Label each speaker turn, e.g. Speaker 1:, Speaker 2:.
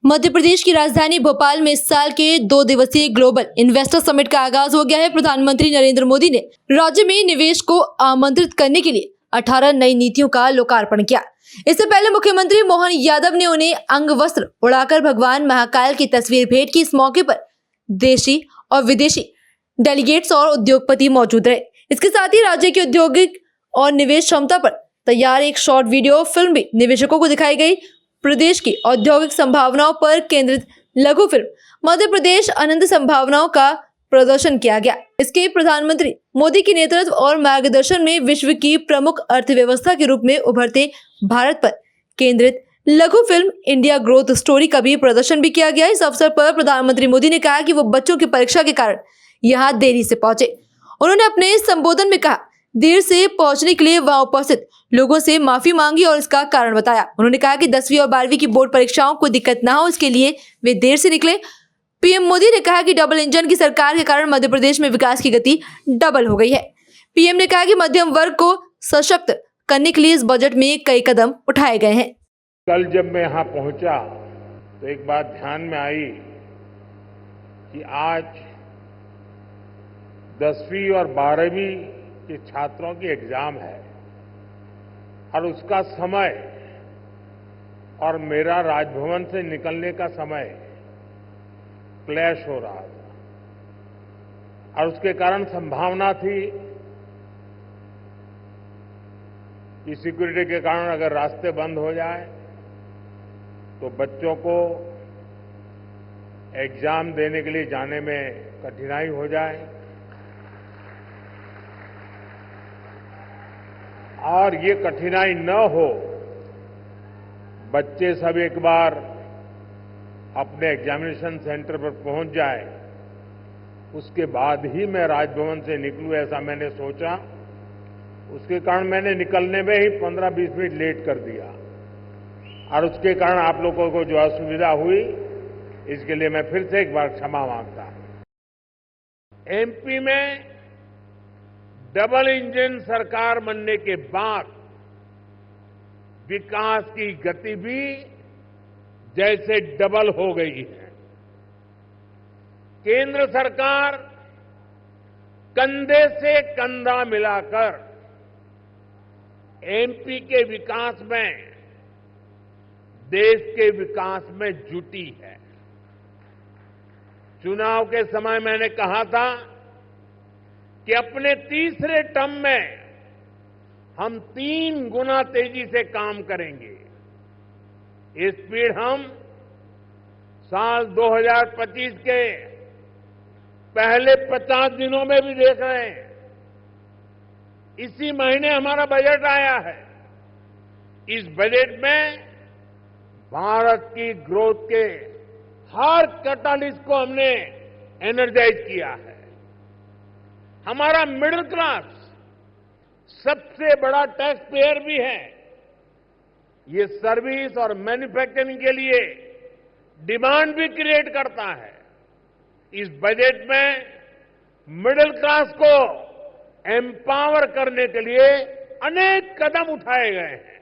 Speaker 1: मध्य प्रदेश की राजधानी भोपाल में इस साल के 2 दिवसीय ग्लोबल इन्वेस्टर समिट का आगाज हो गया है। प्रधानमंत्री नरेंद्र मोदी ने राज्य में निवेश को आमंत्रित करने के लिए 18 नई नीतियों का लोकार्पण किया। इससे पहले मुख्यमंत्री मोहन यादव ने उन्हें अंग वस्त्र उड़ाकर भगवान महाकाल की तस्वीर भेंट की। इस मौके पर देशी और विदेशी डेलीगेट्स और उद्योगपति मौजूद रहे। इसके साथ ही राज्य की औद्योगिक और निवेश क्षमता पर तैयार एक शॉर्ट वीडियो फिल्म भी निवेशकों को दिखाई गई। प्रदेश की औद्योगिक संभावनाओं पर केंद्रित लघु फिल्म मध्य प्रदेश अनंत संभावनाओं का प्रदर्शन किया गया। इसके प्रधानमंत्री मोदी के नेतृत्व और मार्गदर्शन में विश्व की प्रमुख अर्थव्यवस्था के रूप में उभरते भारत पर केंद्रित लघु फिल्म इंडिया ग्रोथ स्टोरी का भी प्रदर्शन भी किया गया। इस अवसर पर प्रधानमंत्री मोदी ने कहा कि वो बच्चों की परीक्षा के कारण यहाँ देरी से पहुंचे। उन्होंने अपने संबोधन में कहा देर से पहुंचने के लिए वहां उपस्थित लोगों से माफी मांगी और इसका कारण बताया। उन्होंने कहा कि 10वीं और 12वीं की बोर्ड परीक्षाओं को दिक्कत ना हो, इसके लिए वे देर से निकले। पीएम मोदी ने कहा कि डबल इंजन की सरकार के कारण मध्य प्रदेश में विकास की गति डबल हो गई है। पीएम ने कहा कि मध्यम वर्ग को सशक्त करने के लिए इस बजट में कई कदम उठाए गए हैं।
Speaker 2: कल जब मैं यहाँ पहुंचा तो एक बात ध्यान में आई कि आज 10वीं और 12वीं के छात्रों की एग्जाम है और उसका समय और मेरा राजभवन से निकलने का समय क्लैश हो रहा था और उसके कारण संभावना थी कि सिक्योरिटी के कारण अगर रास्ते बंद हो जाए तो बच्चों को एग्जाम देने के लिए जाने में कठिनाई हो जाए और ये कठिनाई न हो, बच्चे सब एक बार अपने एग्जामिनेशन सेंटर पर पहुंच जाए उसके बाद ही मैं राजभवन से निकलूं, ऐसा मैंने सोचा। उसके कारण मैंने निकलने में ही 15-20 मिनट लेट कर दिया और उसके कारण आप लोगों को जो असुविधा हुई इसके लिए मैं फिर से एक बार क्षमा मांगता हूं। एमपी में डबल इंजन सरकार बनने के बाद विकास की गति भी जैसे डबल हो गई है। केंद्र सरकार कंधे से कंधा मिलाकर एमपी के विकास में, देश के विकास में जुटी है। चुनाव के समय मैंने कहा था कि अपने तीसरे टर्म में हम 3 गुना तेजी से काम करेंगे। ये स्पीड हम साल 2025 के पहले 50 दिनों में भी देख रहे हैं। इसी महीने हमारा बजट आया है। इस बजट में भारत की ग्रोथ के हर कैटालिस्ट को हमने एनर्जाइज किया है। हमारा मिडिल क्लास सबसे बड़ा टैक्स पेयर भी है। ये सर्विस और मैन्युफैक्चरिंग के लिए डिमांड भी क्रिएट करता है। इस बजट में मिडिल क्लास को एम्पावर करने के लिए अनेक कदम उठाए गए हैं।